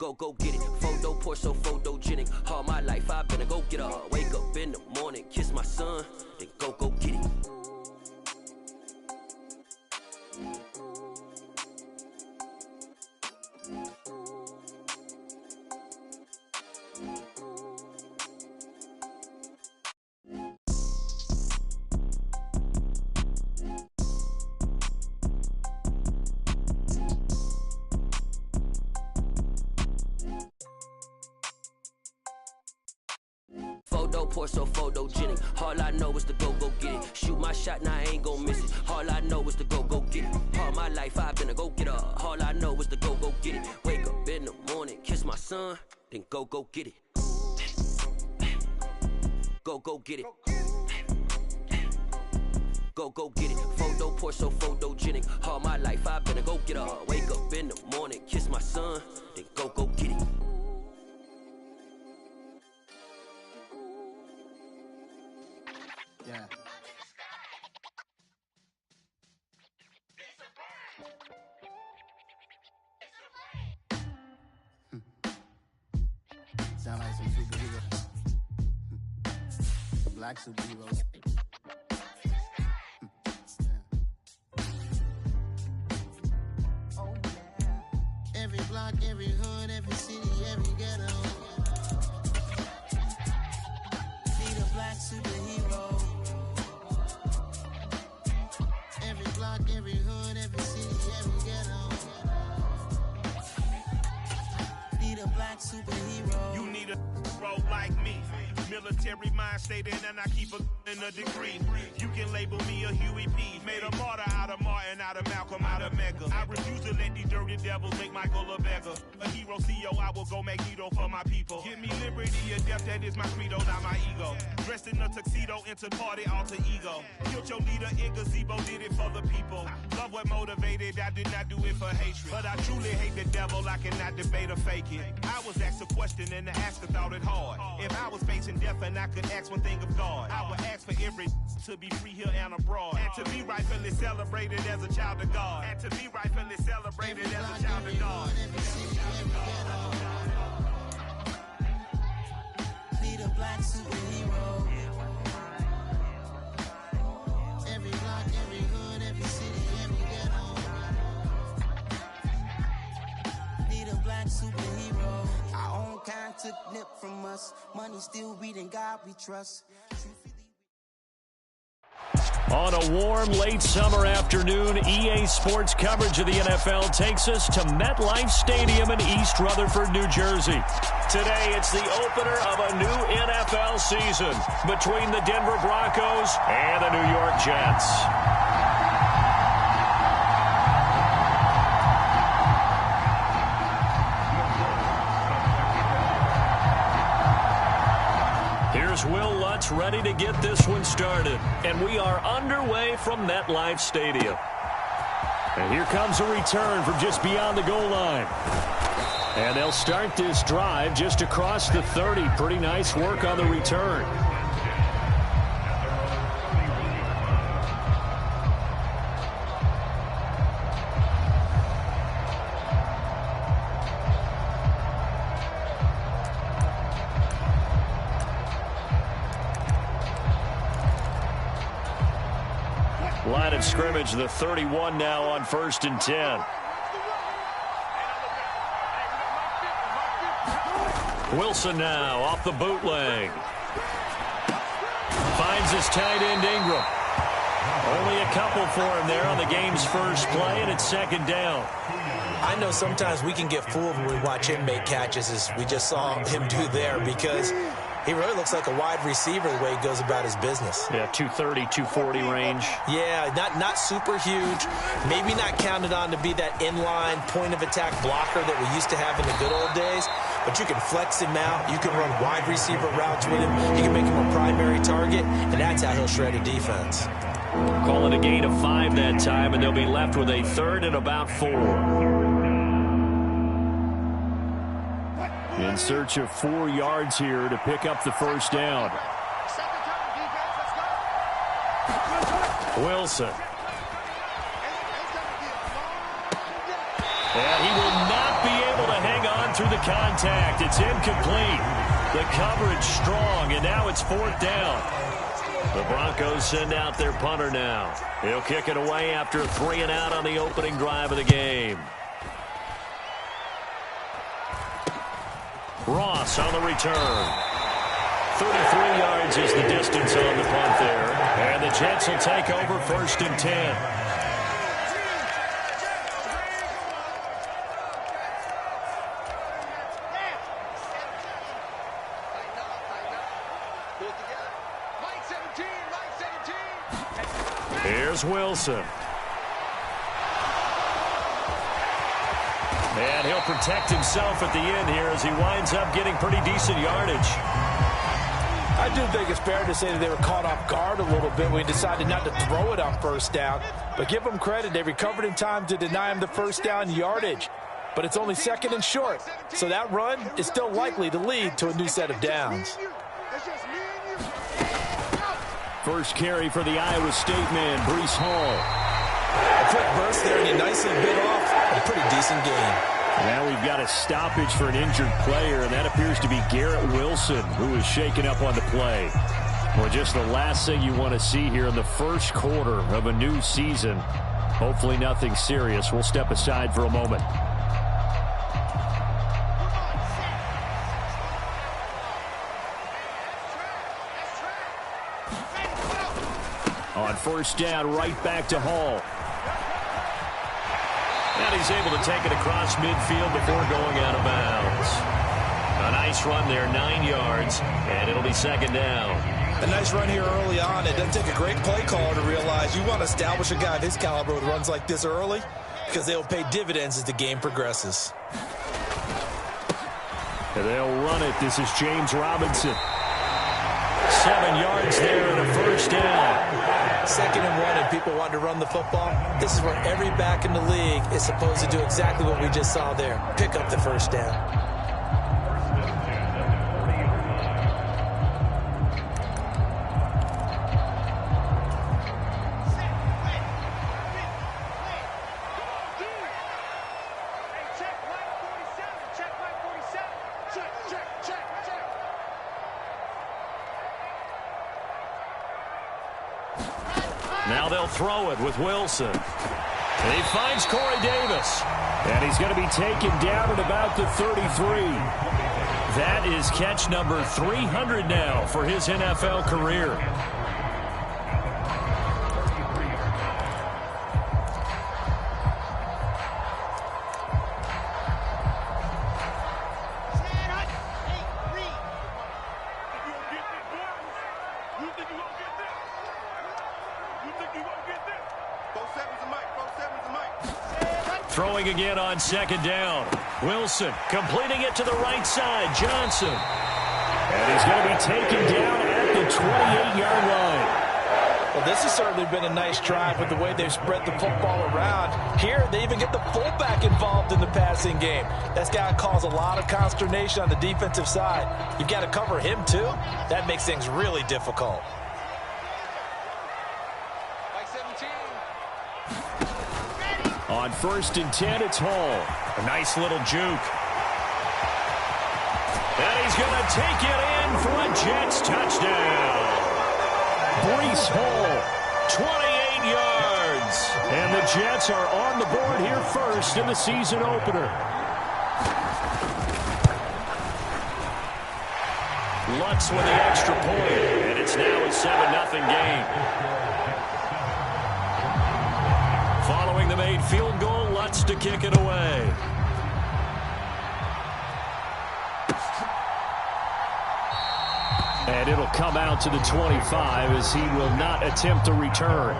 Go get it. Photo poor, so photogenic. All my life I've been a go-getter. Wake up in the morning, kiss my son, then go get it. Photo poor, so photogenic. All I know is to go get it. Shoot my shot, now I ain't gon' miss it. All I know is to go get it. All my life I've been a go-getter. All I know is to go get it. Wake up in the morning, kiss my son, then go get it. Go get it. Go get it. Photo poor, so photogenic. All my life I've been a go-getter. Wake up in the morning, kiss my son, then go get it. Yeah. Sound like some superheroes. Black superheroes. Oh, yeah. Every block, every hood, every city, every ghetto. Need a black superhero. Every block, every hood, every city, every ghetto. Need a black superhero. You need a hero like me. Military mind stated, and I keep a degree. You can label me a Huey P. Made a martyr out of Martin, out of Malcolm, out of Mega. I refuse to let these dirty devils make Michael a beggar. A hero CEO, I will go Magneto for my people. Give me liberty or death, that is my credo, not my ego. Dressed in a tuxedo, into party, alter ego. Killed your leader in gazebo, did it for the people. Love what motivated, I did not do it for hatred. But I truly hate the devil, I cannot debate or fake it. I was asked a question and the asker thought it hard. If I was facing death and I could ask one thing of God, I would ask for every to be free here and abroad, and to be rightfully celebrated as a child of God, and to be rightfully celebrated as a child of God. Need a black superhero. Every block, every hood, every city, every ghetto. Need a black superhero. Our own kind took nip from us. Money still reading God we trust. On a warm, late summer afternoon, EA Sports coverage of the NFL takes us to MetLife Stadium in East Rutherford, New Jersey. Today, it's the opener of a new NFL season between the Denver Broncos and the New York Jets. Here's Will Lutz ready to get this one started. And we are underway from MetLife Stadium. And here comes a return from just beyond the goal line. And they'll start this drive just across the 30. Pretty nice work on the return. Line of scrimmage, the 31 now on 1st and 10. Wilson now off the bootleg. Finds his tight end Ingram. Only a couple for him there on the game's first play, and it's 2nd down. I know sometimes we can get fooled when we watch him make catches, as we just saw him do there, because he really looks like a wide receiver the way he goes about his business. Yeah, 230, 240 range. Yeah, not super huge. Maybe not counted on to be that inline point-of-attack blocker that we used to have in the good old days. But you can flex him out. You can run wide receiver routes with him. You can make him a primary target, and that's how he'll shred a defense. Call it a gain of 5 that time, and they'll be left with a 3rd and about 4. In search of 4 yards here to pick up the 1st down. Wilson. And he will not be able to hang on going through the contact. It's incomplete. The coverage strong, and now it's 4th down. The Broncos send out their punter now. He'll kick it away after a 3-and-out on the opening drive of the game. Ross on the return. 33 yards is the distance on the punt there. And the Jets will take over 1st and 10. Here's Wilson. And he'll protect himself at the end here as he winds up getting pretty decent yardage. I do think it's fair to say that they were caught off guard a little bit when he decided not to throw it on 1st down. But give them credit. They recovered in time to deny him the 1st down yardage. But it's only 2nd and short. So that run is still likely to lead to a new set of downs. First carry for the Iowa State man, Breece Hall. A quick burst there, and he nicely bit off a pretty decent game. Now we've got a stoppage for an injured player, and that appears to be Garrett Wilson, who is shaken up on the play. Well, just the last thing you want to see here in the first quarter of a new season. Hopefully nothing serious. We'll step aside for a moment. On 1st down, right back to Hall. And he's able to take it across midfield before going out of bounds. A nice run there, 9 yards, and it'll be 2nd down. A nice run here early on. It doesn't take a great play caller to realize you want to establish a guy of his caliber with runs like this early because they'll pay dividends as the game progresses. And they'll run it. This is James Robinson. 7 yards there and a 1st down. 2nd and 1 and people want to run the football. This is where every back in the league is supposed to do exactly what we just saw there. Pick up the 1st down. Now they'll throw it with Wilson. And he finds Corey Davis. And he's going to be taken down at about the 33. That is catch number 300 now for his NFL career. Throwing again on 2nd down. Wilson completing it to the right side. Johnson. And he's going to be taken down at the 28-yard line. Well, this has certainly been a nice drive with the way they've spread the football around. Here, they even get the fullback involved in the passing game. That's got to cause a lot of consternation on the defensive side. You've got to cover him, too. That makes things really difficult. On 1st and 10, it's Hall. A nice little juke. And he's going to take it in for a Jets touchdown. Breece Hall, 28 yards. And the Jets are on the board here first in the season opener. Lutz with the extra point, and it's now a 7-0 game. Following the made field goal, Lutz to kick it away. And it'll come out to the 25 as he will not attempt to return.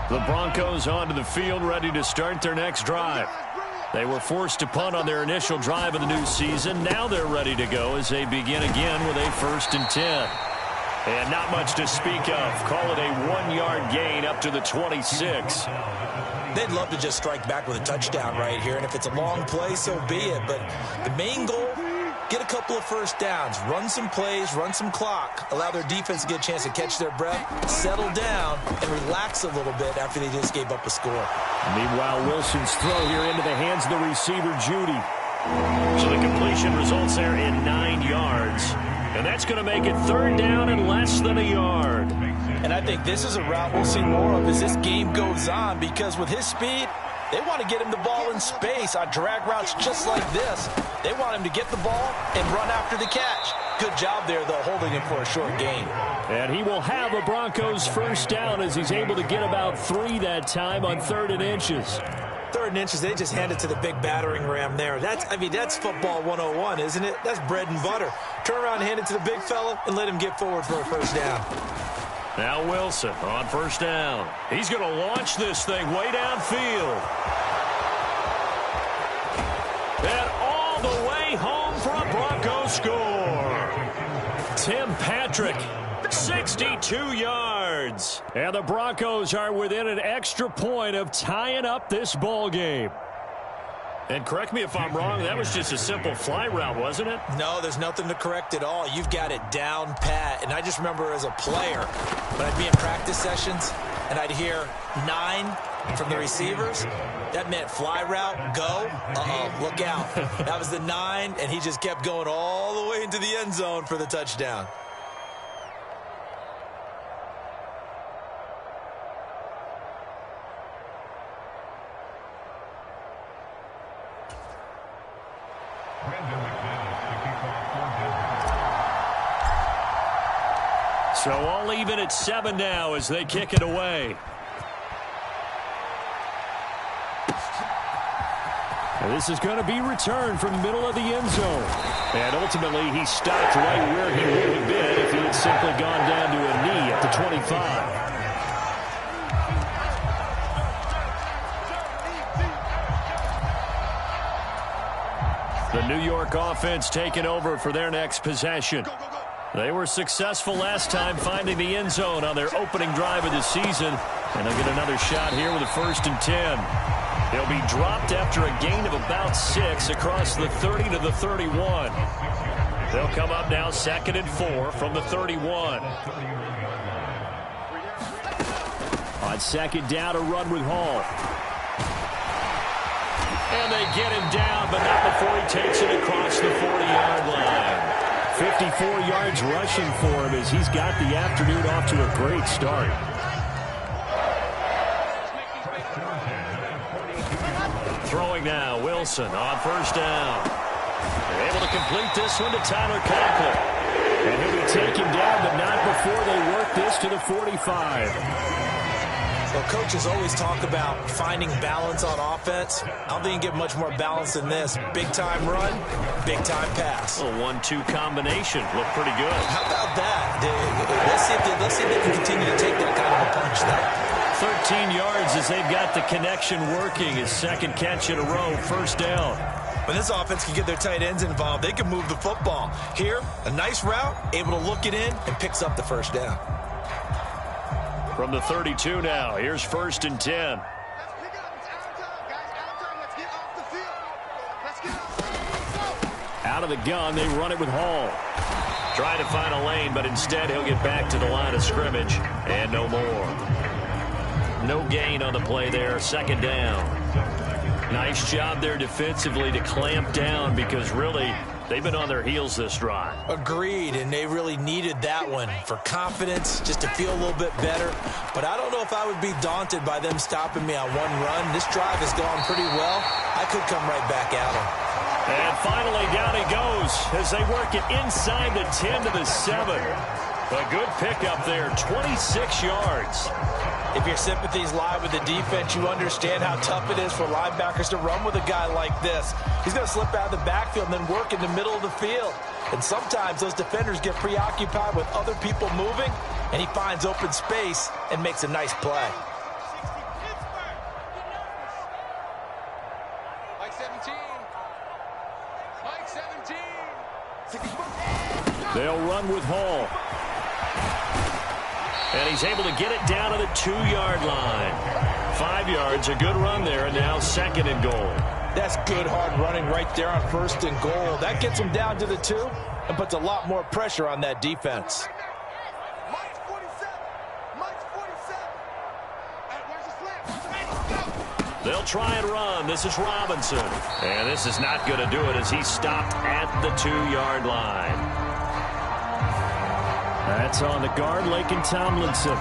The Broncos onto the field, ready to start their next drive. They were forced to punt on their initial drive of the new season. Now they're ready to go as they begin again with a 1st and 10. And not much to speak of. Call it a 1-yard gain up to the 26. They'd love to just strike back with a touchdown right here. And if it's a long play, so be it. But the main goal get a couple of first downs, run some plays, run some clock, allow their defense to get a chance to catch their breath, settle down, and relax a little bit after they just gave up a score. Meanwhile, Wilson's throw here into the hands of the receiver, Judy. So the completion results there in 9 yards. And that's going to make it 3rd down and less than a yard. And I think this is a route we'll see more of as this game goes on, because with his speed, they want to get him the ball in space on drag routes just like this. They want him to get the ball and run after the catch. Good job there, though, holding him for a short gain. And he will have a Broncos first down as he's able to get about 3 that time on 3rd and inches. 3rd and inches, they just hand it to the big battering ram there. That's football 101, isn't it? That's bread and butter. Turn around and hand it to the big fella and let him get forward for a first down. Now Wilson on first down. He's going to launch this thing way downfield. And all the way home for a Broncos score. Tim Patrick, 62 yards. And the Broncos are within an extra point of tying up this ball game. And correct me if I'm wrong, that was just a simple fly route, wasn't it? No, there's nothing to correct at all. You've got it down pat. And I just remember as a player, when I'd be in practice sessions and I'd hear 9 from the receivers, that meant fly route, go, look out. That was the 9, and he just kept going all the way into the end zone for the touchdown. So all even at 7 now as they kick it away. And this is going to be returned from the middle of the end zone. And ultimately he stopped right where he would have been if he had simply gone down to a knee at the 25. The New York offense taking over for their next possession. They were successful last time finding the end zone on their opening drive of the season. And they'll get another shot here with a 1st and 10. They'll be dropped after a gain of about 6 across the 30 to the 31. They'll come up now 2nd and 4 from the 31. On 2nd down, a run with Hall. And they get him down, but not before he takes it across the 40-yard line. 54 yards rushing for him as he's got the afternoon off to a great start. Throwing now, Wilson on 1st down. They're able to complete this one to Tyler Conklin. And he'll be taken down, but not before they work this to the 45. Well, coaches always talk about finding balance on offense. I don't think you can get much more balance than this. Big-time run, big-time pass. A 1-2 combination. Looked pretty good. How about that? Let's see if they can continue to take that kind of a punch there. 13 yards as they've got the connection working. His 2nd catch in a row, 1st down. When this offense can get their tight ends involved, they can move the football. Here, a nice route, able to look it in, and picks up the 1st down. From the 32 now, here's 1st and 10. Out of the gun, they run it with Hall. Trying to find a lane, but instead he'll get back to the line of scrimmage. And no more. No gain on the play there, 2nd down. Nice job there defensively to clamp down because really they've been on their heels this drive. Agreed, and they really needed that one for confidence, just to feel a little bit better. But I don't know if I would be daunted by them stopping me on one run. This drive has gone pretty well. I could come right back at them. And finally down he goes as they work it inside the 10 to the 7. A good pickup there, 26 yards. If your sympathies lie with the defense, you understand how tough it is for linebackers to run with a guy like this. He's going to slip out of the backfield and then work in the middle of the field. And sometimes those defenders get preoccupied with other people moving, and he finds open space and makes a nice play. Mike 17. Mike 17. They'll run with Hall. And he's able to get it down to the 2-yard line. 5 yards, a good run there, and now 2nd and goal. That's good hard running right there on 1st and goal. That gets them down to the 2 and puts a lot more pressure on that defense. They'll try and run. This is Robinson. And this is not going to do it as he's stopped at the 2-yard line. That's on the guard, Lakin Tomlinson.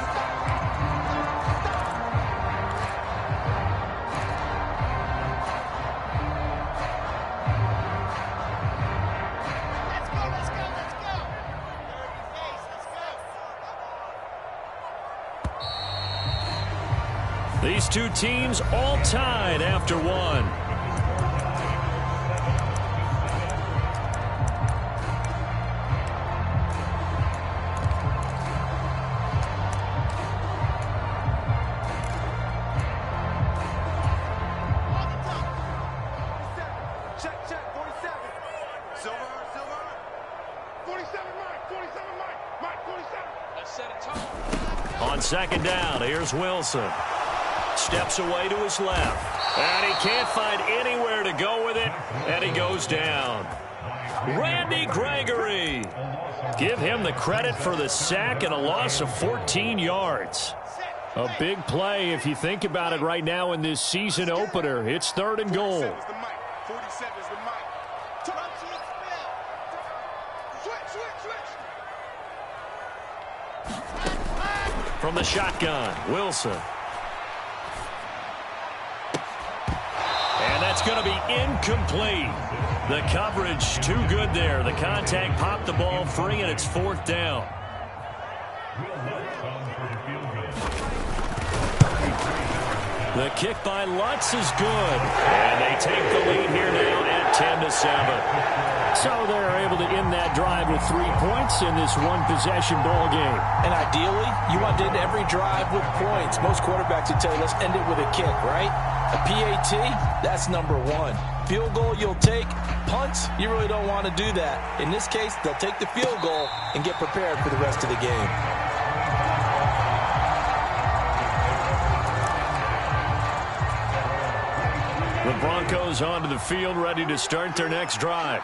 These two teams all tied after one. Check, 47. Silver. 47, Mike, 47. Let's set a tone. On 2nd down, here's Wilson. Steps away to his left. And he can't find anywhere to go with it. And he goes down. Randy Gregory. Give him the credit for the sack and a loss of 14 yards. A big play if you think about it right now in this season opener. It's 3rd and goal. 47 is the mic. From the shotgun, Wilson. And that's going to be incomplete. The coverage too good there. The contact popped the ball free, and it's 4th down. The kick by Lutz is good. And they take the lead here now at 10-7. So they're able to end that drive with 3 points in this one-possession ball game. And ideally, you want to end every drive with points. Most quarterbacks would tell you, let's end it with a kick, right? A PAT, that's number 1. Field goal you'll take. Punts, you really don't want to do that. In this case, they'll take the field goal and get prepared for the rest of the game. The Broncos onto the field, ready to start their next drive.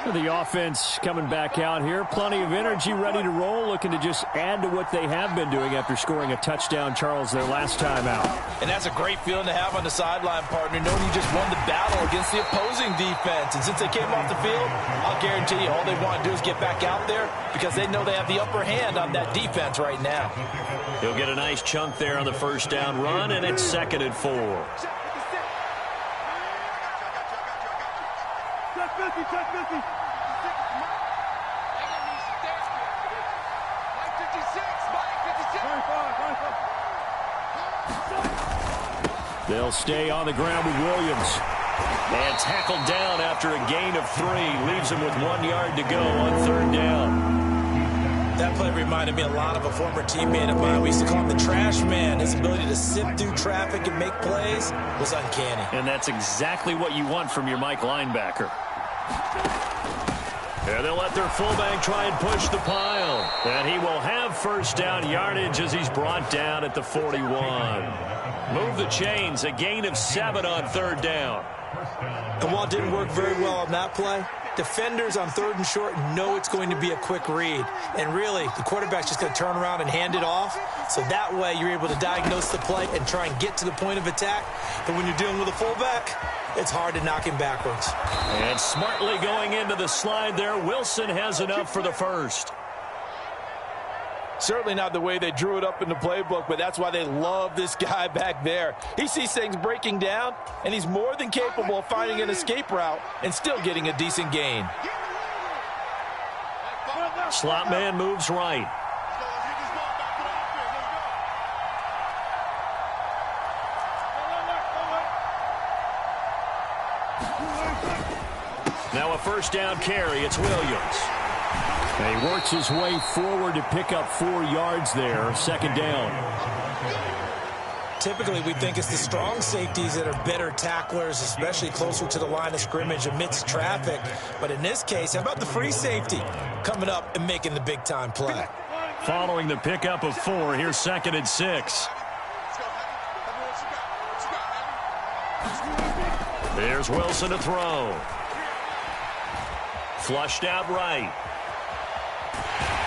The offense coming back out here. Plenty of energy, ready to roll, looking to just add to what they have been doing after scoring a touchdown, Charles, their last time out. And that's a great feeling to have on the sideline, partner, knowing you just won the battle against the opposing defense. And since they came off the field, I'll guarantee you all they want to do is get back out there because they know they have the upper hand on that defense right now. He'll get a nice chunk there on the 1st down run, and it's 2nd and 4. Check 50. They'll stay on the ground with Williams. And tackled down after a gain of 3. Leaves him with 1 yard to go on 3rd down. That play reminded me a lot of a former teammate of mine. We used to call him the trash man. His ability to sift through traffic and make plays was uncanny. And that's exactly what you want from your Mike linebacker. And they'll let their fullback try and push the pile. And he will have 1st down yardage as he's brought down at the 41. Move the chains, a gain of 7 on 3rd down. And while it didn't work very well on that play, defenders on 3rd and short know it's going to be a quick read. And really, the quarterback's just going to turn around and hand it off. So that way, you're able to diagnose the play and try and get to the point of attack. But when you're dealing with a fullback, it's hard to knock him backwards. And smartly going into the slide there, Wilson has enough for the 1st. Certainly not the way they drew it up in the playbook, but that's why they love this guy back there. He sees things breaking down, and he's more than capable of finding an escape route and still getting a decent gain. Slot man moves right. Now a 1st down carry. It's Williams. And he works his way forward to pick up 4 yards there. 2nd down. Typically, we think it's the strong safeties that are better tacklers, especially closer to the line of scrimmage amidst traffic. But in this case, how about the free safety coming up and making the big-time play? Following the pickup of 4, here's 2nd and 6. There's Wilson to throw. Flushed out right.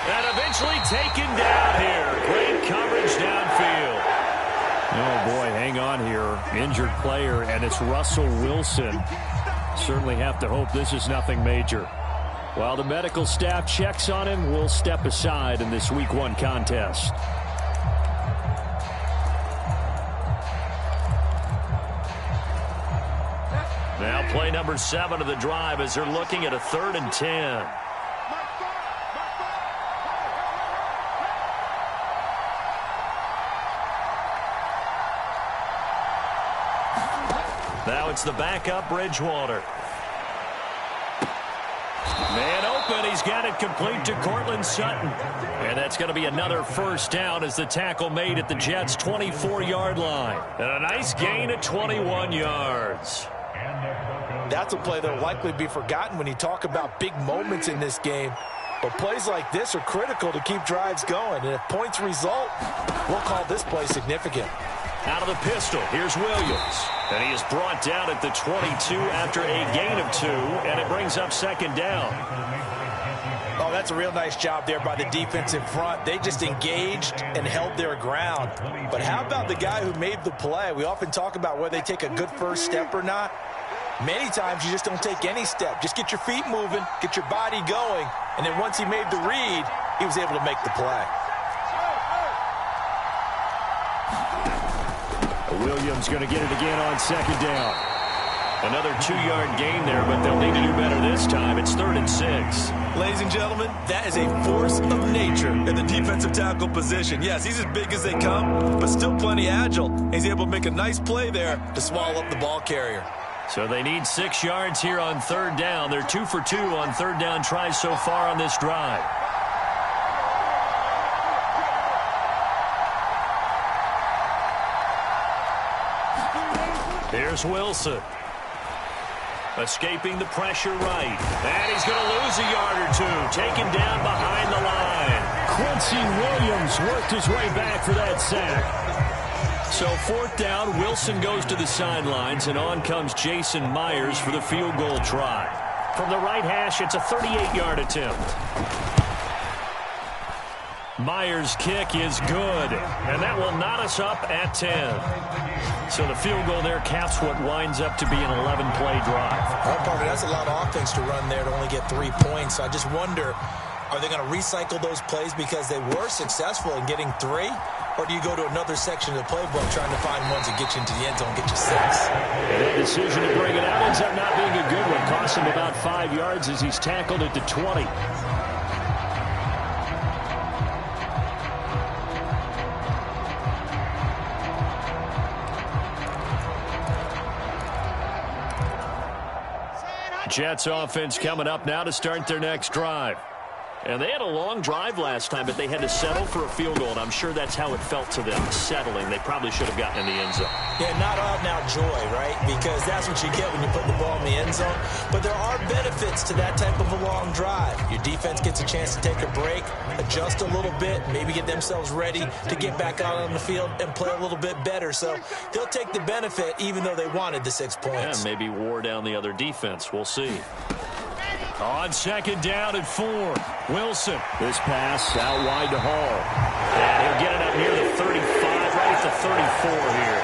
And eventually taken down here. Great coverage downfield. Oh, boy, hang on here. Injured player, and it's Russell Wilson. Certainly have to hope this is nothing major. While the medical staff checks on him, we'll step aside in this Week 1 contest. Now play number 7 of the drive as they're looking at a 3rd and 10. Now it's the backup Bridgewater. Man open, he's got it complete to Cortland Sutton. And that's going to be another first down as the tackle made at the Jets' 24-yard line. And a nice gain of 21 yards. That's a play that will likely be forgotten when you talk about big moments in this game. But plays like this are critical to keep drives going. And if points result, we'll call this play significant. Out of the pistol, here's Williams. And he is brought down at the 22 after a gain of 2, and it brings up 2nd down. Oh, that's a real nice job there by the defense in front. They just engaged and held their ground. But how about the guy who made the play? We often talk about whether they take a good first step or not. Many times you just don't take any step. Just get your feet moving, get your body going, and then once he made the read, he was able to make the play. Williams going to get it again on 2nd down. Another 2-yard gain there, but they'll need to do better this time. It's 3rd and 6. Ladies and gentlemen, that is a force of nature in the defensive tackle position. Yes, he's as big as they come, but still plenty agile. He's able to make a nice play there to swallow up the ball carrier. So they need 6 yards here on 3rd down. They're 2 for 2 on 3rd down tries so far on this drive. Here's Wilson. Escaping the pressure right. And he's going to lose a yard or 2. Taken down behind the line. Quincy Williams worked his way back for that sack. So 4th down, Wilson goes to the sidelines, and on comes Jason Myers for the field goal try. From the right hash, it's a 38-yard attempt. Myers' kick is good, and that will knot us up at 10. So the field goal there caps what winds up to be an 11-play drive. Well, Parker, that's a lot of offense to run there to only get 3 points. I just wonder, are they going to recycle those plays because they were successful in getting 3? Or do you go to another section of the playbook trying to find ones that get you into the end zone, get you 6? And that decision to bring it out ends up not being a good one. Costs him about 5 yards as he's tackled at the 20. Jets offense coming up now to start their next drive. And they had a long drive last time, but they had to settle for a field goal, and I'm sure that's how it felt to them, settling. They probably should have gotten in the end zone. Yeah, not out-and-out joy, right? Because that's what you get when you put the ball in the end zone. But there are benefits to that type of a long drive. Your defense gets a chance to take a break, adjust a little bit, maybe get themselves ready to get back out on the field and play a little bit better. So they'll take the benefit even though they wanted the 6 points. Yeah, maybe wore down the other defense. We'll see. On 2nd down and 4, Wilson. This pass out wide to Hall. And he'll get it up near the 35, right at the 34 here.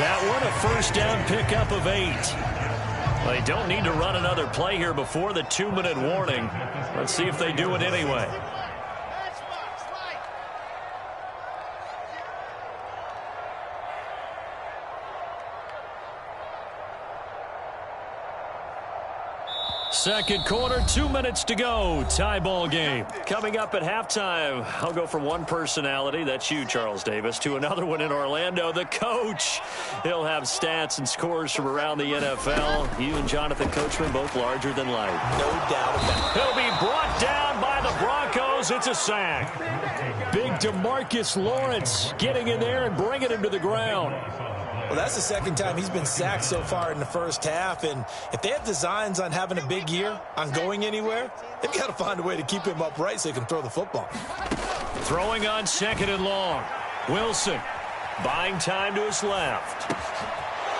That one a 1st down pickup of 8. They don't need to run another play here before the 2-minute warning. Let's see if they do it anyway. Second quarter, 2 minutes to go. Tie ball game. Coming up at halftime, I'll go from one personality, that's you, Charles Davis, to another one in Orlando, the coach. He'll have stats and scores from around the NFL. You and Jonathan Coachman, both larger than life. No doubt about it. He'll be brought down by the Broncos. It's a sack. Big DeMarcus Lawrence getting in there and bringing him to the ground. Well, that's the 2nd time he's been sacked so far in the first half, and if they have designs on having a big year, on going anywhere, they've got to find a way to keep him upright so he can throw the football. Throwing on 2nd and long. Wilson buying time to his left.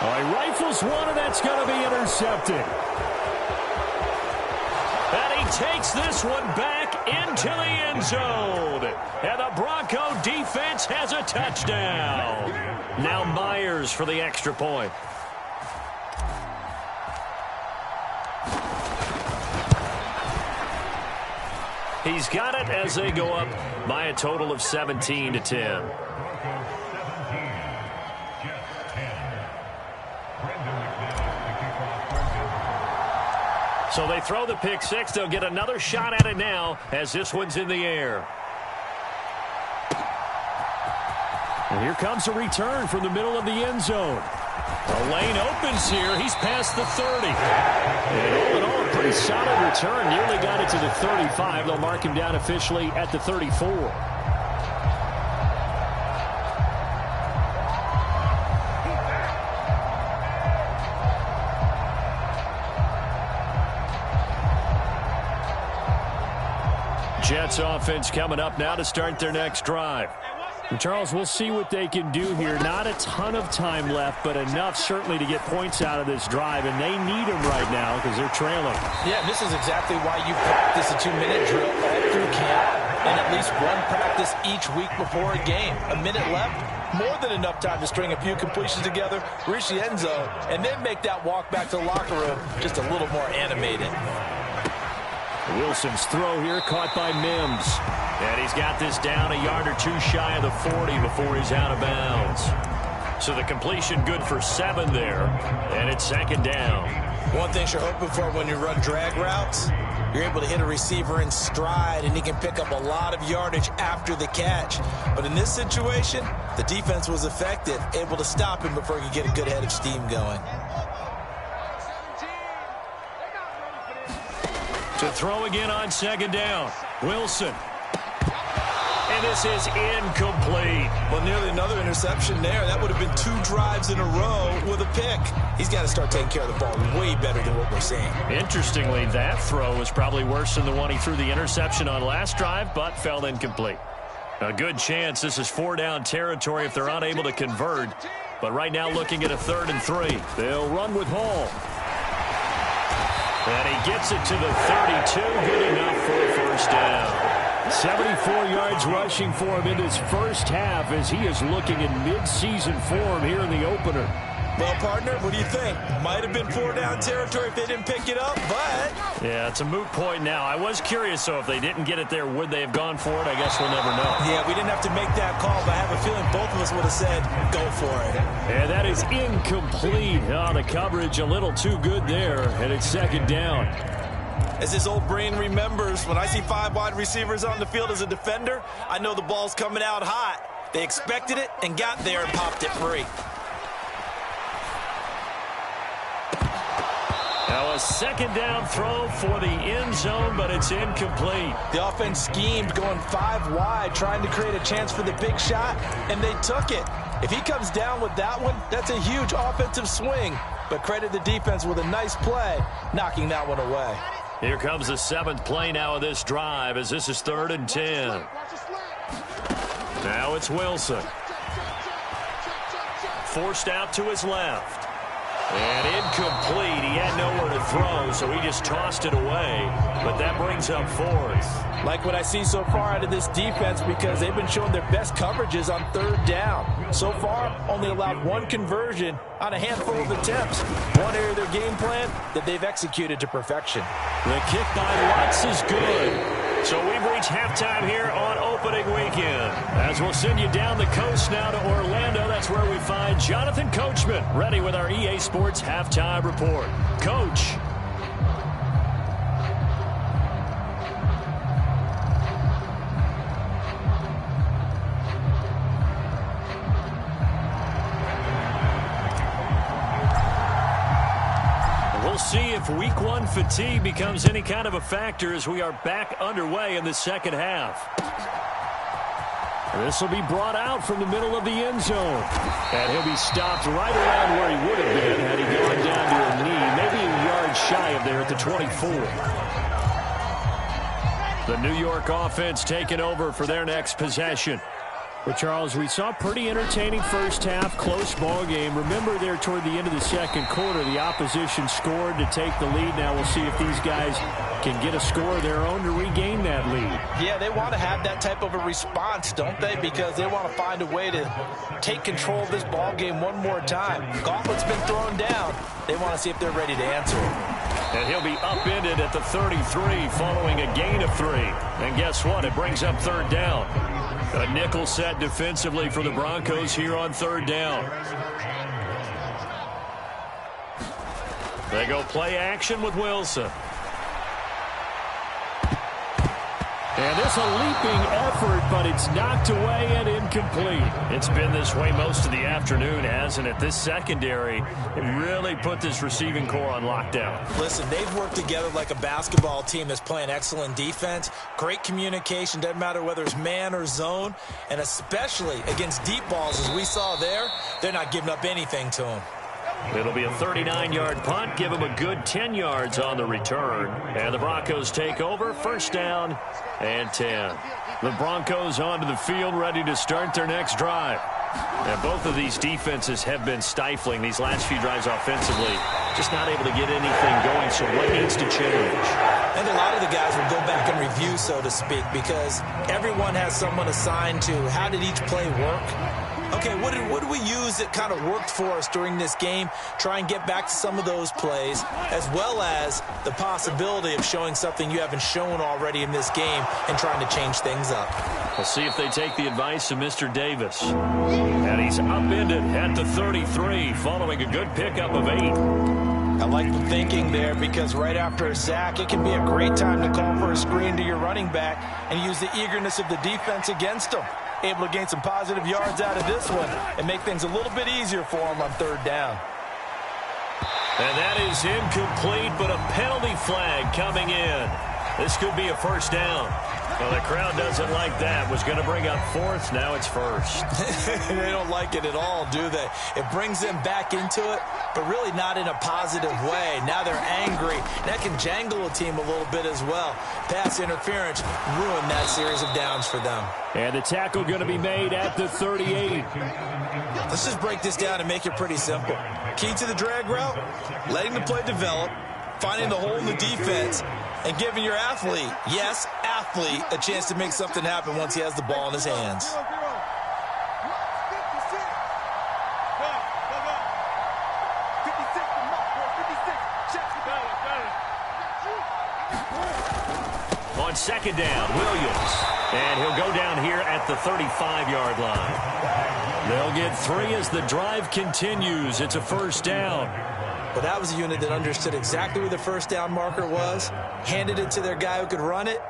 Oh, he rifles one, and that's going to be intercepted. And he takes this one back into the end zone. And the Bronco defense has a touchdown. Now Myers for the extra point. He's got it as they go up by a total of 17-10. So they throw the pick six. They'll get another shot at it now as this one's in the air. And here comes a return from the middle of the end zone. The lane opens here. He's past the 30. And all in all, a pretty solid return. Nearly got it to the 35. They'll mark him down officially at the 34. Jets offense coming up now to start their next drive. And Charles, we'll see what they can do here. Not a ton of time left, but enough certainly to get points out of this drive, and they need them right now because they're trailing. Yeah, this is exactly why you practice a 2-minute drill all through camp and at least one practice each week before a game. A minute left, more than enough time to string a few completions together, reach the end zone, and then make that walk back to the locker room just a little more animated. Wilson's throw here caught by Mims. And he's got this down a yard or two shy of the 40 before he's out of bounds. So the completion good for 7 there. And it's second down. One thing you're hoping for when you run drag routes, you're able to hit a receiver in stride and he can pick up a lot of yardage after the catch. But in this situation, the defense was effective, able to stop him before he could get a good head of steam going. To throw again on second down. Wilson. And this is incomplete. Well, nearly another interception there. That would have been 2 drives in a row with a pick. He's got to start taking care of the ball way better than what we're seeing. Interestingly, that throw was probably worse than the one he threw the interception on last drive, but fell incomplete. A good chance this is 4-down territory if they're unable to convert. But right now looking at a 3rd and 3. They'll run with Hall. And he gets it to the 32. Good enough for a first down. 74 yards rushing for him in his first half as he is looking in mid-season form here in the opener. Well, partner, what do you think? Might have been 4-down territory if they didn't pick it up, but... Yeah, it's a moot point now. I was curious, so if they didn't get it there, would they have gone for it? I guess we'll never know. Yeah, we didn't have to make that call, but I have a feeling both of us would have said, go for it. And that is incomplete. Oh, the coverage a little too good there, and it's second down. As his old brain remembers, when I see 5 wide receivers on the field as a defender, I know the ball's coming out hot. They expected it and got there and popped it free. Now a second down throw for the end zone, but it's incomplete. The offense schemed going 5 wide, trying to create a chance for the big shot, and they took it. If he comes down with that one, that's a huge offensive swing. But credit the defense with a nice play, knocking that one away. Here comes the 7th play now of this drive as this is 3rd and 10. Now it's Wilson. Forced out to his left. And incomplete. He had nowhere to throw, so he just tossed it away. But that brings up 4th. Like what I see so far out of this defense because they've been showing their best coverages on 3rd down. So far, only allowed 1 conversion on a handful of attempts. One area of their game plan that they've executed to perfection. The kick by Lutz is good. So we've reached halftime here on opening weekend. As we'll send you down the coast now to Orlando, that's where we find Jonathan Coachman, ready with our EA Sports Halftime Report. Coach. See if week 1 fatigue becomes any kind of a factor as we are back underway in the second half. This will be brought out from the middle of the end zone. And he'll be stopped right around where he would have been had he gone down to a knee, maybe a yard shy of there at the 24. The New York offense taking over for their next possession. Well, Charles, we saw a pretty entertaining first half, close ball game. Remember there toward the end of the second quarter, the opposition scored to take the lead. Now we'll see if these guys can get a score of their own to regain that lead. Yeah, they want to have that type of a response, don't they? Because they want to find a way to take control of this ball game one more time. Gauntlet's been thrown down. They want to see if they're ready to answer it. And he'll be upended at the 33 following a gain of 3. And guess what? It brings up third down. A nickel set defensively for the Broncos here on third down. They go play action with Wilson. And this a leaping effort, but it's knocked away and incomplete. It's been this way most of the afternoon, hasn't it? This secondary really put this receiving core on lockdown. Listen, they've worked together like a basketball team that's playing excellent defense. Great communication, doesn't matter whether it's man or zone. And especially against deep balls, as we saw there, they're not giving up anything to them. It'll be a 39-yard punt. Give them a good 10 yards on the return. And the Broncos take over. First down and 10. The Broncos onto the field, ready to start their next drive. And both of these defenses have been stifling these last few drives offensively. Just not able to get anything going, so what needs to change? I think a lot of the guys will go back and review, so to speak, because everyone has someone assigned to how did each play work. Okay, what did we use that kind of worked for us during this game? Try and get back to some of those plays, as well as the possibility of showing something you haven't shown already in this game and trying to change things up. We'll see if they take the advice of Mr. Davis. And he's upended at the 33 following a good pickup of 8. I like the thinking there because right after a sack, it can be a great time to call for a screen to your running back and use the eagerness of the defense against them. Able to gain some positive yards out of this one and make things a little bit easier for them on third down. And that is incomplete, but a penalty flag coming in. This could be a first down. Well, the crowd doesn't like that. Was going to bring up fourth. Now it's first. They don't like it at all, do they? It brings them back into it, but really not in a positive way. Now they're angry. That can jangle a team a little bit as well. Pass interference ruined that series of downs for them. And the tackle going to be made at the 38. Let's just break this down and make it pretty simple. Key to the drag route, letting the play develop, finding the hole in the defense, and giving your athlete, yes, athlete, a chance to make something happen once he has the ball in his hands. On second down, Williams. And he'll go down here at the 35-yard line. They'll get 3 as the drive continues. It's a first down. Well, that was a unit that understood exactly where the first down marker was, handed it to their guy who could run it,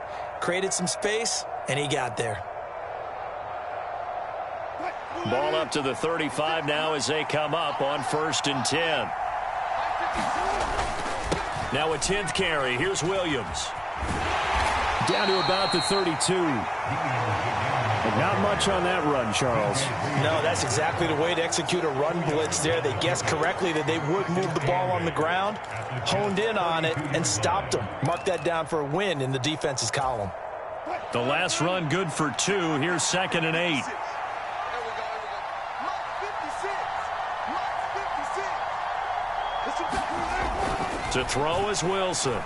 created some space, and he got there. Ball up to the 35 now as they come up on 1st and 10. Now a 10th carry. Here's Williams. Down to about the 32. But not much on that run, Charles. No, that's exactly the way to execute a run blitz there. They guessed correctly that they would move the ball on the ground, honed in on it, and stopped them. Mark that down for a win in the defense's column. The last run good for 2. Here's 2nd and 8. To throw is Wilson.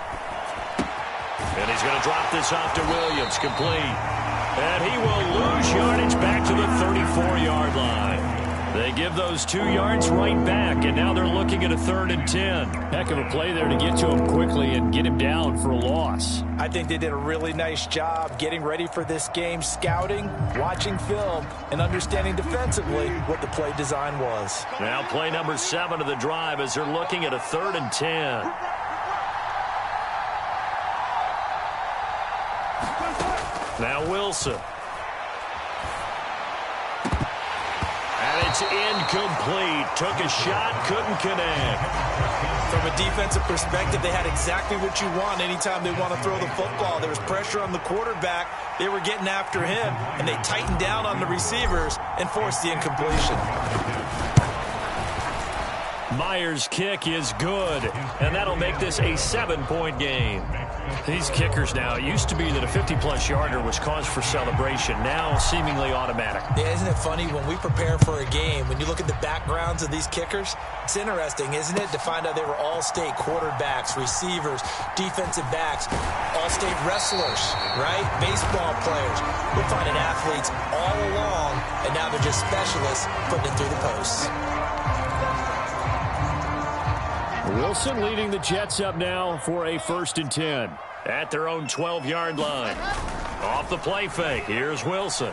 And he's going to drop this off to Williams, complete. And he will lose yardage back to the 34-yard line. They give those 2 yards right back, and now they're looking at a 3rd and 10. Heck of a play there to get to him quickly and get him down for a loss. I think they did a really nice job getting ready for this game, scouting, watching film, and understanding defensively what the play design was. Now play number 7 of the drive as they're looking at a 3rd and 10. Now Wilson. And it's incomplete. Took a shot, couldn't connect. From a defensive perspective, they had exactly what you want anytime they want to throw the football. There was pressure on the quarterback. They were getting after him, and they tightened down on the receivers and forced the incompletion. Myers' kick is good, and that'll make this a 7-point game. These kickers now, it used to be that a 50-plus yarder was cause for celebration. Now seemingly automatic. Yeah, isn't it funny when we prepare for a game, when you look at the backgrounds of these kickers, it's interesting, isn't it, to find out they were all-state quarterbacks, receivers, defensive backs, all-state wrestlers, right? Baseball players. We're finding athletes all along, and now they're just specialists putting it through the posts. Wilson leading the Jets up now for a 1st and 10 at their own 12-yard line. Off the play fake, here's Wilson.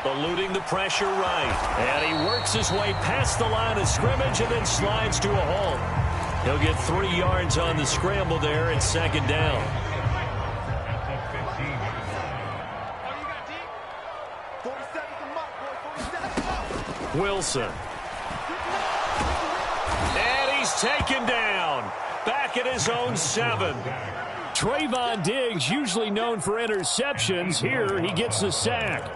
Eluding the pressure right, and he works his way past the line of scrimmage and then slides to a halt. He'll get 3 yards on the scramble there at 2nd down. Wilson. He's taken down, back at his own 7. Trayvon Diggs, usually known for interceptions. Here, he gets the sack.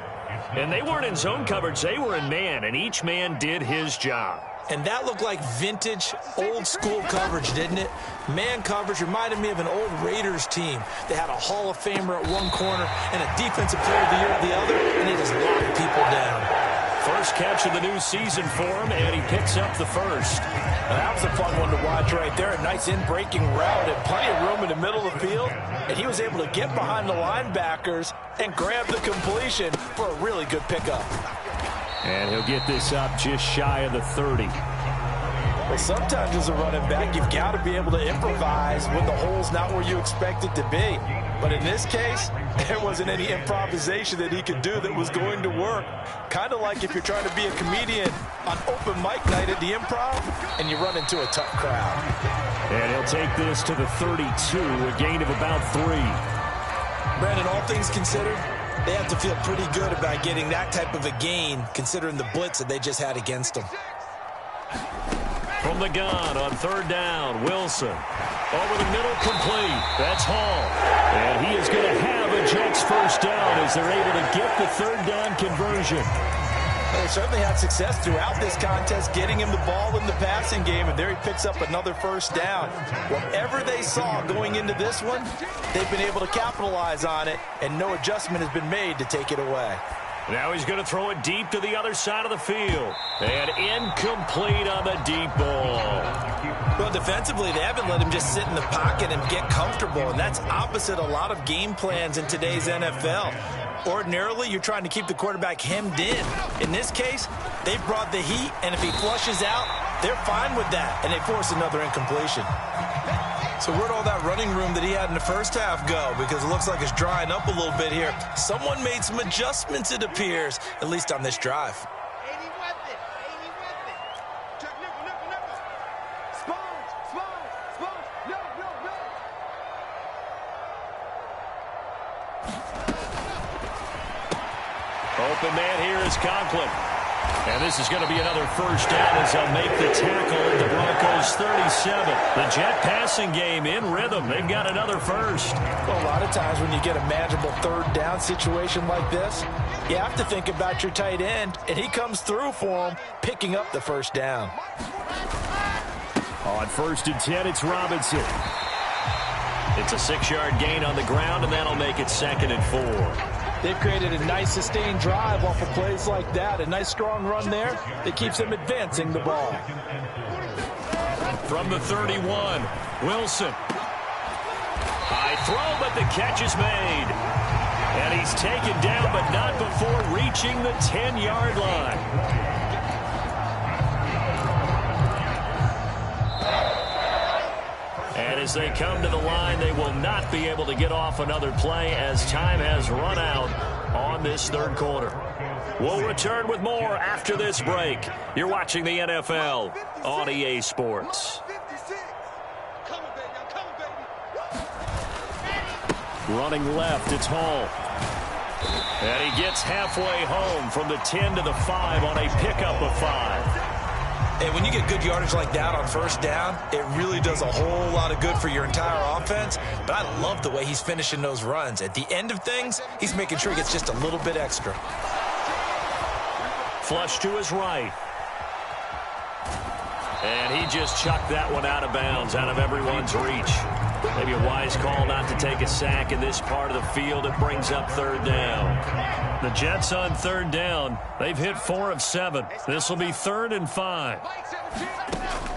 And they weren't in zone coverage. They were in man, and each man did his job. And that looked like vintage, old-school coverage, didn't it? Man coverage reminded me of an old Raiders team. They had a Hall of Famer at one corner and a Defensive Player of the Year at the other, and they just locked people down. First catch of the new season for him, and he picks up the first. Now, that was a fun one to watch right there. A nice in-breaking route and plenty of room in the middle of the field. And he was able to get behind the linebackers and grab the completion for a really good pickup. And he'll get this up just shy of the 30. Well, sometimes as a running back, you've got to be able to improvise when the hole's not where you expect it to be. But in this case, there wasn't any improvisation that he could do that was going to work. Kind of like if you're trying to be a comedian on open mic night at the Improv and you run into a tough crowd. And he'll take this to the 32, a gain of about 3. Brandon, all things considered, they have to feel pretty good about getting that type of a gain considering the blitz that they just had against them. From the gun on 3rd down, Wilson. Over the middle, complete. That's Hall. And he is going to have a Jets first down as they're able to get the 3rd down conversion. Well, they certainly had success throughout this contest, getting him the ball in the passing game, and there he picks up another first down. Whatever they saw going into this one, they've been able to capitalize on it, and no adjustment has been made to take it away. Now he's going to throw it deep to the other side of the field. And incomplete on the deep ball. Well, defensively, they haven't let him just sit in the pocket and get comfortable, and that's opposite a lot of game plans in today's NFL. Ordinarily, you're trying to keep the quarterback hemmed in. In this case, they've brought the heat, and if he flushes out, they're fine with that, and they force another incompletion. So where'd all that running room that he had in the first half go? Because it looks like it's drying up a little bit here. Someone made some adjustments, it appears, at least on this drive. Open man here is Conklin. And this is going to be another first down as they'll make the tackle at the Broncos 37. The Jet passing game in rhythm. They've got another first. Well, a lot of times when you get a manageable 3rd down situation like this, you have to think about your tight end, and he comes through for him, picking up the first down. On 1st and 10, it's Robinson. It's a 6-yard gain on the ground, and that'll make it 2nd and 4. They've created a nice sustained drive off of plays like that. A nice strong run there that keeps them advancing the ball. From the 31, Wilson. High throw, but the catch is made. And he's taken down, but not before reaching the 10-yard line. And as they come to the line, they will not be able to get off another play as time has run out on this 3rd quarter. We'll return with more after this break. You're watching the NFL on EA Sports. Running left, it's Hall. And he gets halfway home from the 10 to the 5 on a pickup of 5. And when you get good yardage like that on first down, it really does a whole lot of good for your entire offense. But I love the way he's finishing those runs. At the end of things, he's making sure he gets just a little bit extra. Flush to his right. And he just chucked that one out of bounds, out of everyone's reach. Maybe a wise call not to take a sack in this part of the field. It brings up third down. The Jets on third down. They've hit 4 of 7. This will be 3rd and 5.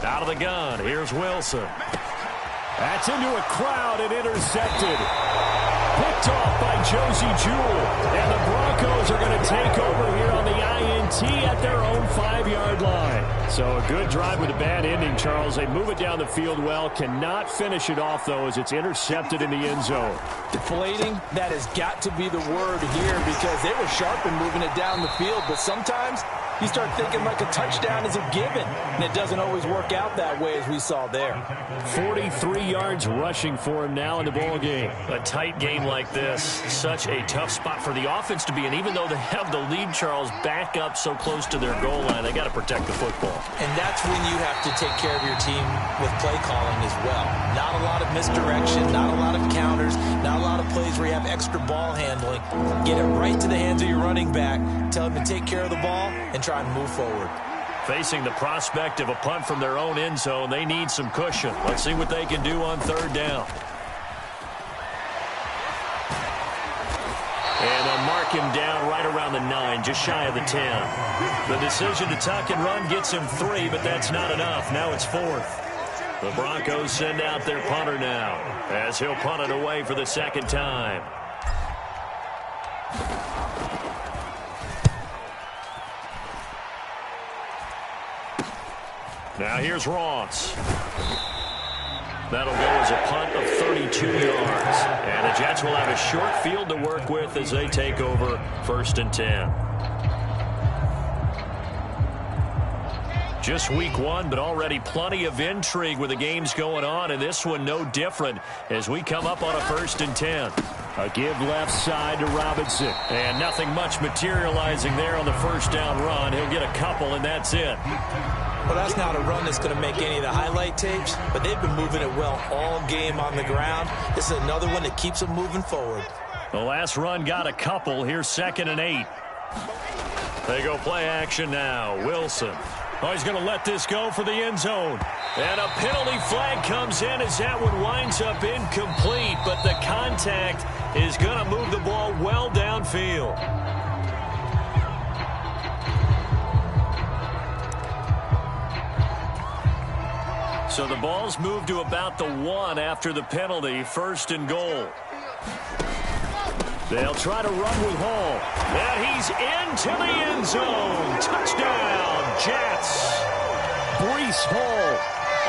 Out of the gun, here's Wilson. That's into a crowd and intercepted. Picked off by Josie Jewell. And the Broncos are going to take over here on the INT at their own 5-yard line. So a good drive with a bad ending, Charles. They move it down the field well. Cannot finish it off, though, as it's intercepted in the end zone. Deflating, that has got to be the word here because they were sharp in moving it down the field. But sometimes you start thinking like a touchdown is a given, and it doesn't always work out that way as we saw there. 43 yards rushing for him now in the ball game. A tight game like this, such a tough spot for the offense to be in. Even though they have the lead, Charles, back up so close to their goal line, they got to protect the football. And that's when you have to take care of your team with play calling as well. Not a lot of misdirection, not a lot of counters, not a lot of plays where you have extra ball handling. Get it right to the hands of your running back, tell him to take care of the ball, and try and move forward. Facing the prospect of a punt from their own end zone, they need some cushion. Let's see what they can do on third down. And they'll mark him down right around the 9, just shy of the 10. The decision to tuck and run gets him 3, but that's not enough. Now it's 4th. The Broncos send out their punter now, as he'll punt it away for the 2nd time. Now here's Ross. That'll go as a punt of 32 yards. And the Jets will have a short field to work with as they take over 1st and 10. Just week 1, but already plenty of intrigue with the games going on, and this one no different as we come up on a 1st and 10. A give left side to Robinson. And nothing much materializing there on the 1st down run. He'll get a couple, and that's it. Well, that's not a run that's going to make any of the highlight tapes, but they've been moving it well all game on the ground. This is another one that keeps them moving forward. The last run got a couple. Here's 2nd and 8. They go play action now. Wilson. Oh, he's going to let this go for the end zone. And a penalty flag comes in as that one winds up incomplete, but the contact is going to move the ball well downfield. So the ball's moved to about the 1 after the penalty, 1st and goal. They'll try to run with Hall. And he's into the end zone. Touchdown, Jets. Breece Hall.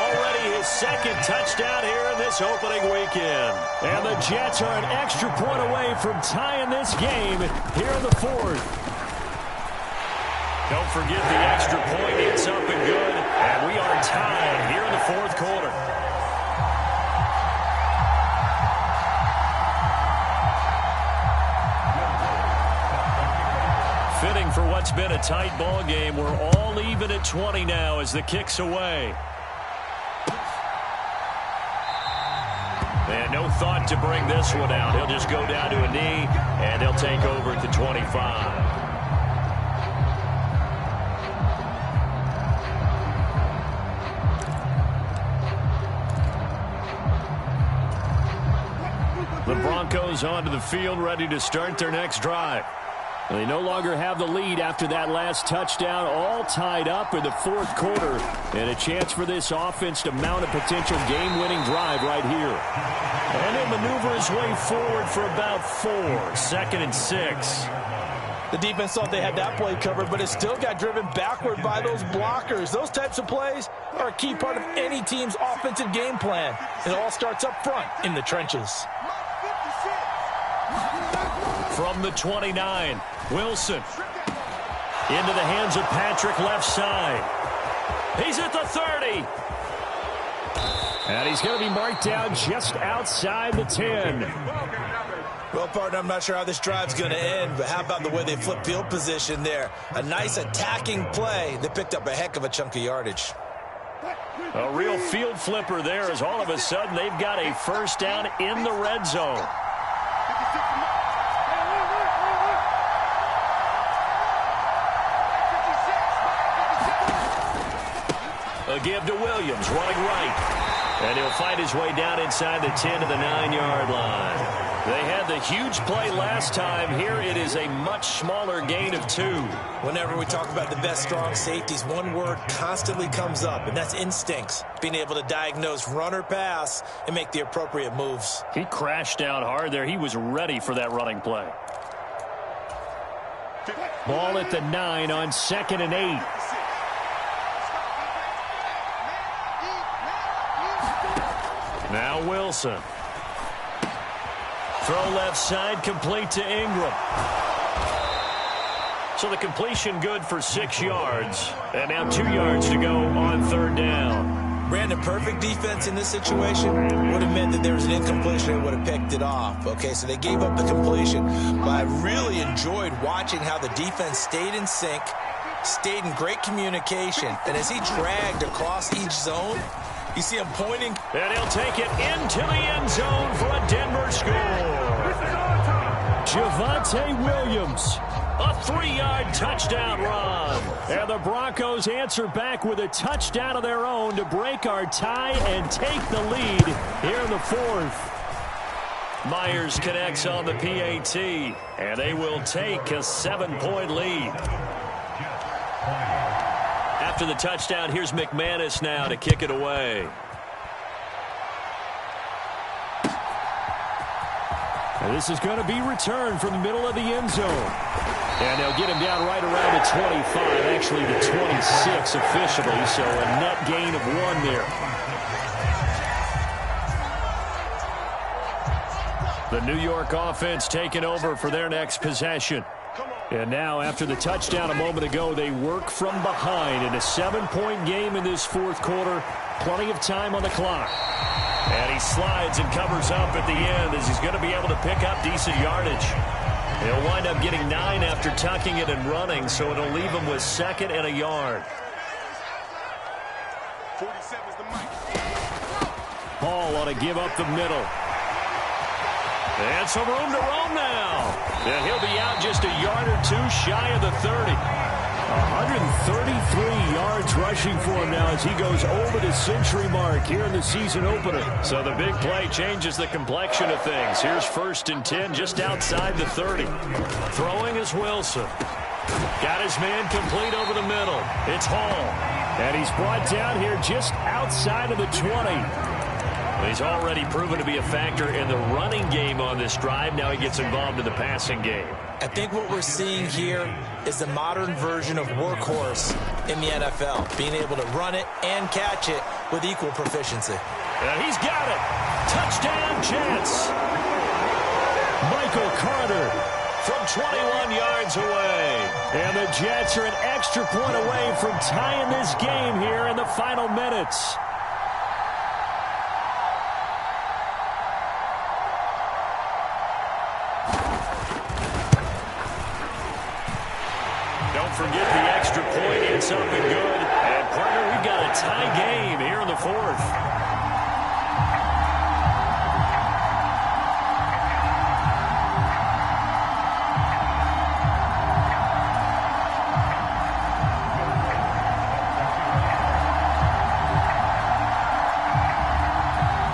Already his 2nd touchdown here in this opening weekend. And the Jets are an extra point away from tying this game here in the 4th. Don't forget the extra point. It's up and good. And we are tied here in the 4th quarter. Fitting for what's been a tight ball game. We're all even at 20 now as the kick's away. And no thought to bring this one out. He'll just go down to a knee, and they'll take over at the 25. The Broncos onto the field, ready to start their next drive. They no longer have the lead after that last touchdown, all tied up in the 4th quarter, and a chance for this offense to mount a potential game-winning drive right here. And he'll maneuver his way forward for about 4, 2nd and 6. The defense thought they had that play covered, but it still got driven backward by those blockers. Those types of plays are a key part of any team's offensive game plan. It all starts up front in the trenches. From the 29, Wilson. Into the hands of Patrick left side. He's at the 30. And he's going to be marked down just outside the 10. Well, partner, I'm not sure how this drive's going to end, but how about the way they flip field position there? A nice attacking play. They picked up a heck of a chunk of yardage. A real field flipper there as all of a sudden they've got a 1st down in the red zone. A give to Williams, running right. And he'll fight his way down inside the 10 to the 9-yard line. They had the huge play last time. Here it is a much smaller gain of 2. Whenever we talk about the best strong safeties, one word constantly comes up, and that's instincts. Being able to diagnose run or pass and make the appropriate moves. He crashed down hard there. He was ready for that running play. Ball at the 9 on 2nd and 8. Now Wilson. Throw left side, complete to Ingram. So the completion good for 6 yards. And now 2 yards to go on 3rd down. Brandon, perfect defense in this situation would have meant that there was an incompletion and would have picked it off. Okay, so they gave up the completion. But I really enjoyed watching how the defense stayed in sync, stayed in great communication. And as he dragged across each zone, you see him pointing. And he'll take it into the end zone for a Denver score. Javonte Williams, a 3-yard touchdown run. And the Broncos answer back with a touchdown of their own to break our tie and take the lead here in the 4th. Myers connects on the PAT, and they will take a 7-point lead. After the touchdown, here's McManus now to kick it away. And this is going to be returned from the middle of the end zone. And they'll get him down right around the 25, actually the 26 officially, so a net gain of 1 there. The New York offense taking over for their next possession. And now, after the touchdown a moment ago, they work from behind in a 7-point game in this 4th quarter. Plenty of time on the clock. And he slides and covers up at the end as he's going to be able to pick up decent yardage. He'll wind up getting 9 after tucking it and running, so it'll leave him with 2nd and a yard. 47's the mic. Hall ought to give up the middle. And some room to roam now. And he'll be out just a yard or 2 shy of the 30. 133 yards rushing for him now as he goes over the century mark here in the season opener. So the big play changes the complexion of things. Here's 1st and 10 just outside the 30. Throwing is Wilson. Got his man complete over the middle. It's Hall. And he's brought down here just outside of the 20. He's already proven to be a factor in the running game on this drive. Now he gets involved in the passing game. I think what we're seeing here is the modern version of workhorse in the NFL, being able to run it and catch it with equal proficiency. And he's got it. Touchdown Jets. Michael Carter from 21 yards away. And the Jets are an extra point away from tying this game here in the final minutes. Forget the extra point. It's up and good. And, partner, we've got a tie game here in the 4th.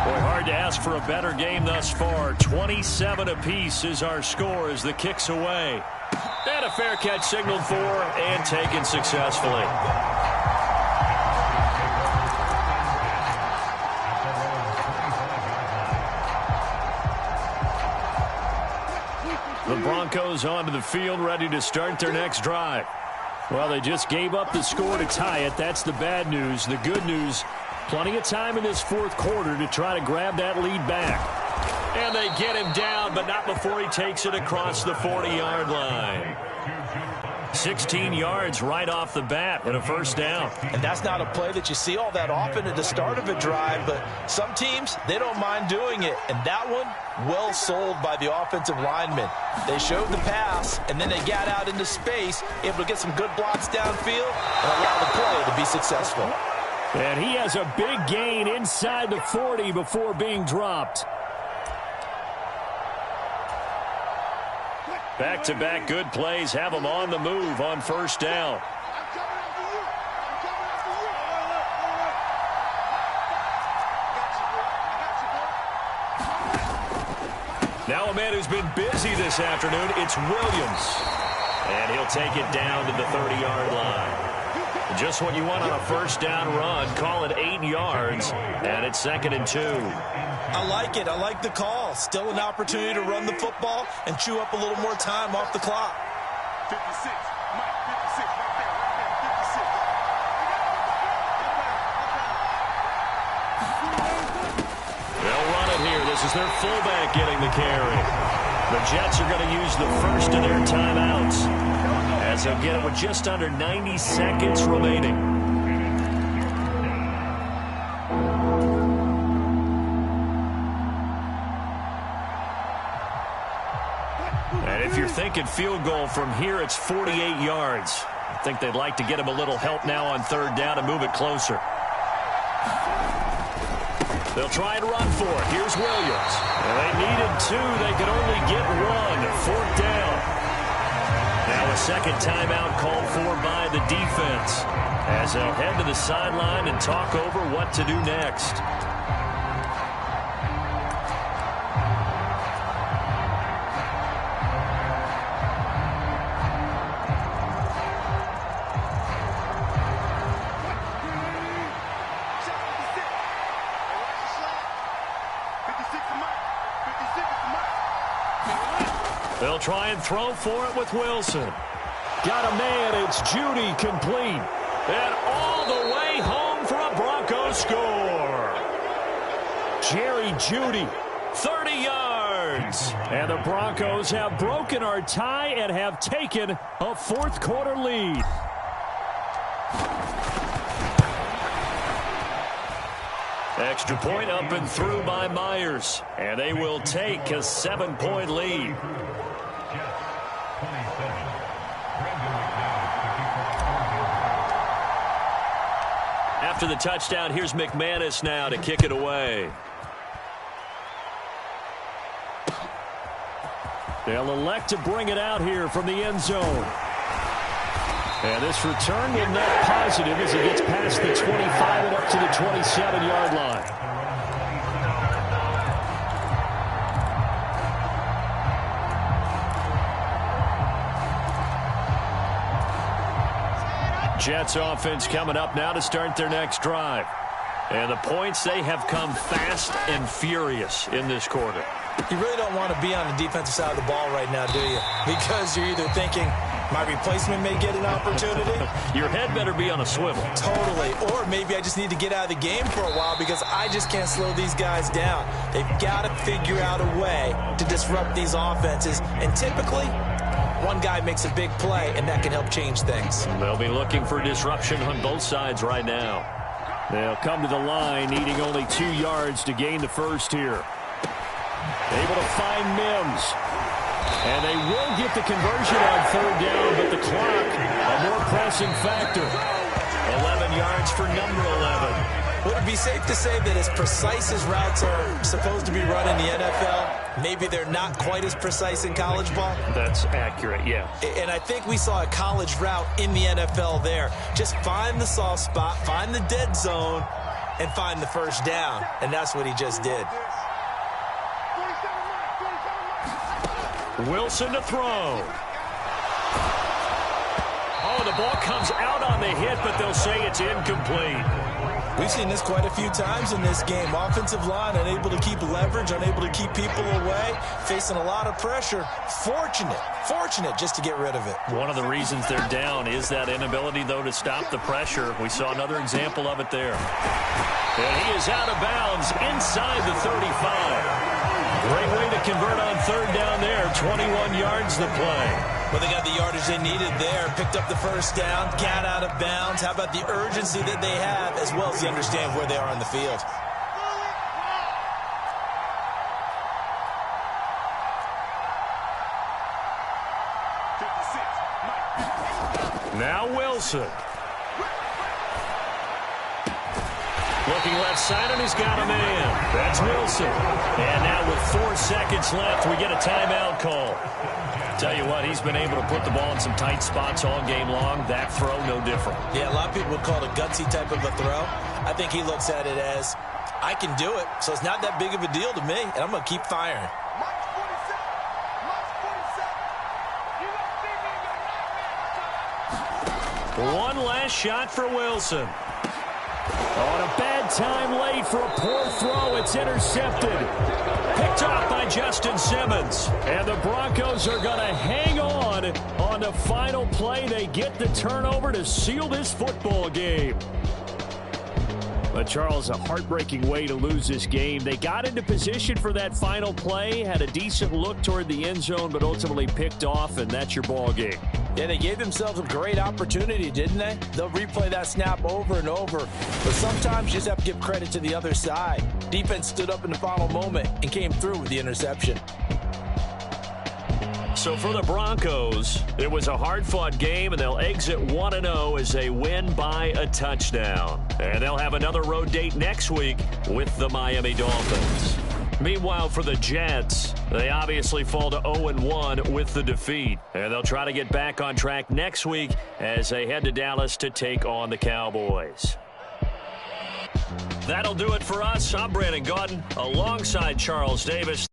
Boy, hard to ask for a better game thus far. 27 apiece is our score as the kick's away. And a fair catch signaled for and taken successfully. The Broncos onto the field, ready to start their next drive. Well, they just gave up the score to tie it. That's the bad news. The good news, plenty of time in this 4th quarter to try to grab that lead back. And they get him down, but not before he takes it across the 40-yard line. 16 yards right off the bat and a 1st down. And that's not a play that you see all that often at the start of a drive, but some teams, they don't mind doing it. And that one, well sold by the offensive lineman. They showed the pass, and then they got out into space, able to get some good blocks downfield and allow the play to be successful. And he has a big gain inside the 40 before being dropped. Back-to-back good plays have them on the move on 1st down. Now a man who's been busy this afternoon, it's Williams. And he'll take it down to the 30-yard line. Just what you want on a first down run. Call it 8 yards, and it's 2nd and 2. I like it. I like the call. Still an opportunity to run the football and chew up a little more time off the clock. 56. Mike, 56. Right there. 56. They'll run it here. This is their fullback getting the carry. The Jets are going to use the first of their timeouts as they'll get it with just under 90 seconds remaining. And if you're thinking field goal from here, it's 48 yards. I think they'd like to get him a little help now on 3rd down and move it closer. They'll try and run for it. Here's Williams. Well, they needed 2. They could only get 1. 4th down. Now a second timeout called for by the defense as they'll head to the sideline and talk over what to do next. They'll try and throw for it with Wilson. Got a man. It's Judy complete. And all the way home for a Broncos score. Jerry Judy, 30 yards. And the Broncos have broken our tie and have taken a 4th quarter lead. Extra point up and through by Myers. And they will take a 7-point lead. After the touchdown, here's McManus now to kick it away. They'll elect to bring it out here from the end zone. And this return will net positive as he gets past the 25 and up to the 27-yard line. Jets offense coming up now to start their next drive. And the points, they have come fast and furious in this quarter. You really don't want to be on the defensive side of the ball right now, do you? Because you're either thinking, my replacement may get an opportunity. Your head better be on a swivel. Totally. Or maybe I just need to get out of the game for a while because I just can't slow these guys down. They've got to figure out a way to disrupt these offenses. And typically, one guy makes a big play, and that can help change things. They'll be looking for disruption on both sides right now. They'll come to the line, needing only 2 yards to gain the first here. Able to find Mims. And they will get the conversion on 3rd down, but the clock, a more pressing factor. 11 yards for number 11. Would it be safe to say that as precise as routes are supposed to be run in the NFL, maybe they're not quite as precise in college ball? That's accurate, yeah. And I think we saw a college route in the NFL there. Just find the soft spot, find the dead zone, and find the first down. And that's what he just did. Wilson to throw. Oh, the ball comes out on the hit, but they'll say it's incomplete. We've seen this quite a few times in this game. Offensive line unable to keep leverage, unable to keep people away, facing a lot of pressure. Fortunate just to get rid of it. One of the reasons they're down is that inability, though, to stop the pressure. We saw another example of it there. And he is out of bounds inside the 35. Great way to convert on 3rd down there. 21 yards to play. Well, they got the yardage they needed there. Picked up the first down. Got out of bounds. How about the urgency that they have, as well as they understand where they are on the field? Now Wilson. Looking left side, and he's got a man. That's Wilson. And now with 4 seconds left, we get a timeout call. Tell you what, he's been able to put the ball in some tight spots all game long. That throw, no different. Yeah, a lot of people would call it a gutsy type of a throw. I think he looks at it as, I can do it, so it's not that big of a deal to me, and I'm going to keep firing. One last shot for Wilson. On a bad time late for a poor throw. It's intercepted. Picked off by Justin Simmons. And the Broncos are going to hang on the final play. They get the turnover to seal this football game. But Charles, a heartbreaking way to lose this game. They got into position for that final play, had a decent look toward the end zone, but ultimately picked off, and that's your ball game. Yeah, they gave themselves a great opportunity, didn't they? They'll replay that snap over and over. But sometimes you just have to give credit to the other side. Defense stood up in the final moment and came through with the interception. So for the Broncos, it was a hard-fought game, and they'll exit 1-0 as they win by a touchdown. And they'll have another road date next week with the Miami Dolphins. Meanwhile, for the Jets, they obviously fall to 0-1 with the defeat. And they'll try to get back on track next week as they head to Dallas to take on the Cowboys. That'll do it for us. I'm Brandon Gaudin alongside Charles Davis.